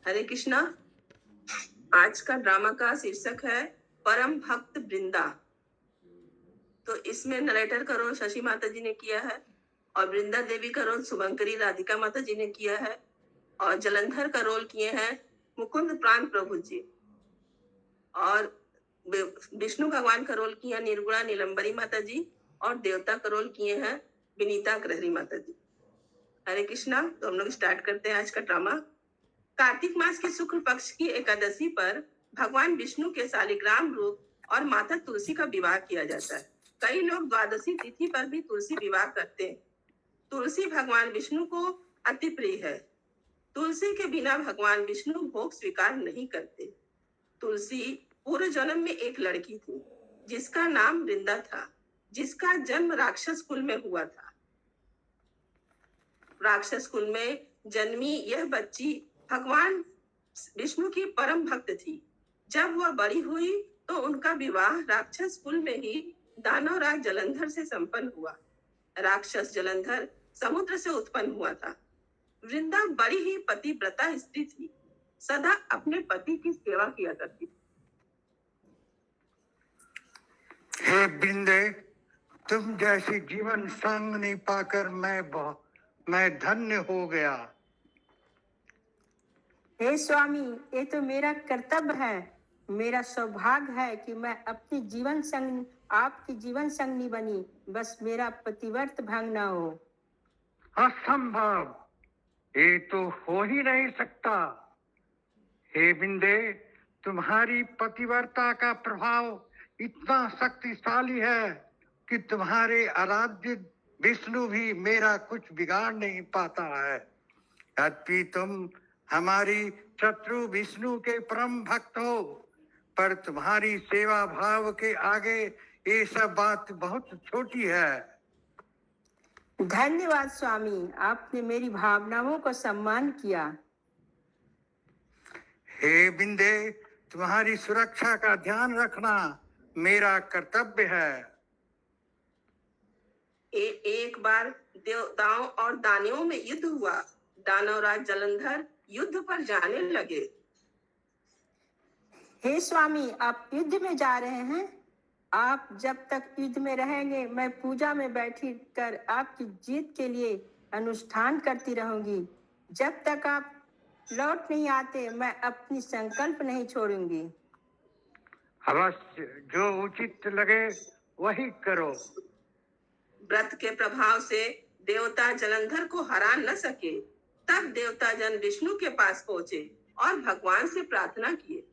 हरे कृष्णा। आज का ड्रामा का शीर्षक है परम भक्त वृंदा। तो इसमें नरेटर का रोल शशि माता जी ने किया है और वृंदा देवी का रोल शुभंकरी राधिका माता जी ने किया है और जलंधर का रोल किए हैं मुकुंद प्राण प्रभु जी और विष्णु भगवान का रोल किया निर्गुणा नीलंबरी माता जी और देवता का रोल किए हैं विनीता ग्रहरी माता जी। हरे कृष्णा। तो हम लोग स्टार्ट करते हैं आज का ड्रामा। कार्तिक मास के शुक्ल पक्ष की एकादशी पर भगवान विष्णु के शालिग्राम रूप और माता तुलसी का विवाह किया जाता है। कई लोग द्वादशी तिथि पर भी तुलसी विवाह करते हैं। तुलसी भगवान विष्णु को अति प्रिय है। तुलसी के बिना भगवान विष्णु भोग स्वीकार नहीं करते। तुलसी पूर्व जन्म में एक लड़की थी जिसका नाम वृंदा था, जिसका जन्म राक्षस कुल में हुआ था। राक्षस कुल में जन्मी यह बच्ची भगवान विष्णु की परम भक्त थी। जब वह बड़ी हुई तो उनका विवाह राक्षस कुल में ही दानव राज जलंधर से संपन्न हुआ। राक्षस जलंधर समुद्र से उत्पन्न हुआ था। वृंदा बड़ी ही पतिव्रता स्त्री थी, सदा अपने पति की सेवा किया करती थी। हे बिंदे, तुम जैसी जीवन संगनी पाकर मैं धन्य हो गया। हे स्वामी, ये तो मेरा कर्तव्य है, मेरा सौभाग्य है कि मैं अपनी जीवन संग आपकी जीवन संगनी बनी। बस मेरा पतिव्रत भंग न हो। असंभव, ये तो हो ही नहीं सकता। हे बिंदे, तुम्हारी पतिव्रता का प्रभाव इतना शक्तिशाली है कि तुम्हारे आराध्य विष्णु भी मेरा कुछ बिगाड़ नहीं पाता है। यद्यपि तुम हमारी शत्रु विष्णु के परम भक्त हो, पर तुम्हारी सेवा भाव के आगे ये सब बात बहुत छोटी है। धन्यवाद स्वामी, आपने मेरी भावनाओं को सम्मान किया। हे बिंदे, तुम्हारी सुरक्षा का ध्यान रखना मेरा कर्तव्य है। एक बार देवताओं और दानवों में युद्ध हुआ। दानवराज जलंधर युद्ध पर जाने लगे। हे स्वामी, आप युद्ध में जा रहे हैं? आप जब तक युद्ध में रहेंगे मैं पूजा में बैठी कर आपकी जीत के लिए अनुष्ठान करती रहूंगी। जब तक आप लौट नहीं आते मैं अपनी संकल्प नहीं छोड़ूंगी। अवश्य, जो उचित लगे वही करो। व्रत के प्रभाव से देवता जलंधर को हरा न सके। तब देवता जन विष्णु के पास पहुंचे और भगवान से प्रार्थना किए।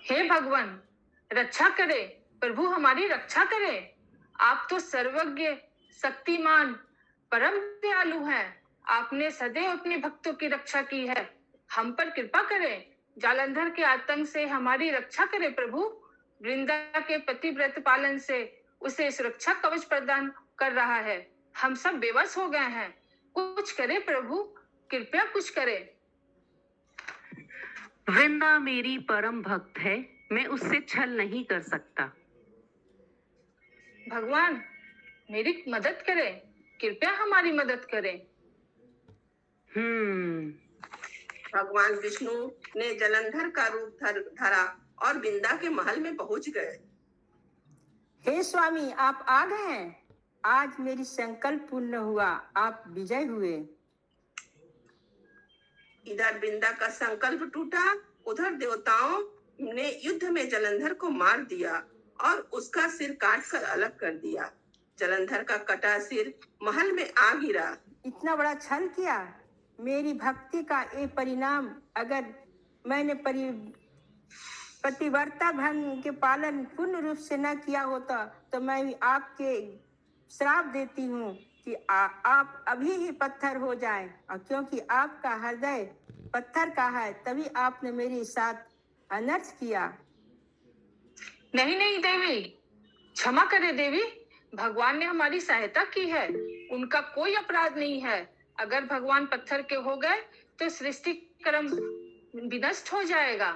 हे भगवान, रक्षा करे, प्रभु हमारी रक्षा करे। आप तो सर्वज्ञ, शक्तिमान, परम दयालु हैं। आपने सदैव अपने भक्तों की रक्षा की है। हम पर कृपा करें। जालंधर के आतंक से हमारी रक्षा करे प्रभु। वृंदा के पतिव्रत पालन से उसे सुरक्षा कवच प्रदान कर रहा है। हम सब बेबस हो गए हैं। कुछ करे प्रभु, कृपया कुछ करे। वृंदा मेरी परम भक्त है, मैं उससे छल नहीं कर सकता। भगवान मेरी मदद करें, कृपया हमारी मदद करें। भगवान विष्णु ने जलंधर का रूप धरा और वृंदा के महल में पहुंच गए। हे स्वामी, आप आ गए हैं। आज मेरी संकल्प पूर्ण हुआ, आप विजय हुए। इधर वृंदा का संकल्प टूटा, उधर देवताओं ने युद्ध में जलंधर को मार दिया और उसका सिर काट कर अलग कर दिया। जलंधर का कटा सिर महल में आ गिरा। इतना बड़ा छल किया। मेरी भक्ति का ये परिणाम, अगर मैंने पतिव्रता भंग के पालन पूर्ण रूप से न किया होता तो मैं भी आपके श्राप देती हूँ कि आप अभी ही पत्थर हो जाएं। और क्योंकि आपका हृदय पत्थर का है तभी आपने मेरे साथ अनर्थ किया। नहीं नहीं देवी, क्षमा करे देवी। भगवान ने हमारी सहायता की है, उनका कोई अपराध नहीं है। अगर भगवान पत्थर के हो गए तो सृष्टि क्रम विनष्ट हो जाएगा।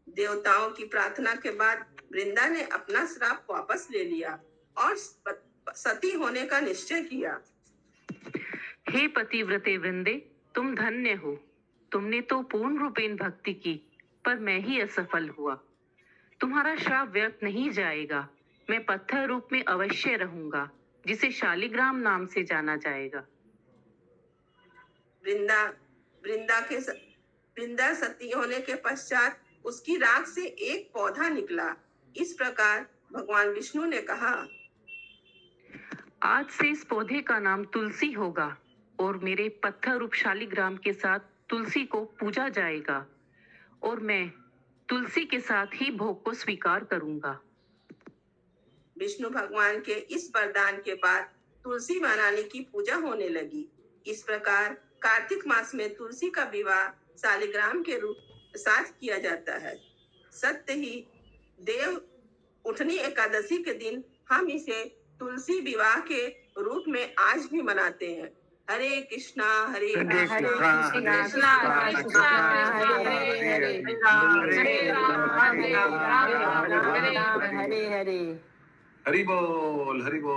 देवताओं की प्रार्थना के बाद वृंदा ने अपना श्राप वापस ले लिया और सती होने का निश्चय किया। हे पतिव्रते वृंदे, तुम धन्य हो। तुमने तो पूर्ण रूपेण भक्ति की, पर मैं ही असफल हुआ। तुम्हारा श्राप व्यर्थ नहीं जाएगा। मैं पत्थर रूप में अवश्य रहूंगा, जिसे शालिग्राम नाम से जाना जाएगा। वृंदा सती होने के पश्चात उसकी राख से एक पौधा निकला। इस प्रकार भगवान विष्णु ने कहा, आज से इस पौधे का नाम तुलसी होगा और मेरे पत्थर रूप शालिग्राम के साथ तुलसी को पूजा जाएगा और मैं तुलसी के साथ ही भोग को स्वीकार करूंगा। विष्णु भगवान के इस वरदान के बाद तुलसी महारानी की पूजा होने लगी। इस प्रकार कार्तिक मास में तुलसी का विवाह शालिग्राम के रूप साथ किया जाता है। सत्य ही देव उठनी एकादशी के दिन हम इसे तुलसी विवाह के रूप में आज भी मनाते हैं। हरे कृष्णा हरे हरे कृष्णा कृष्णा, कृष्णा कृष्णा हरे हरे हरे हरे। हरि बोल हरि बोल।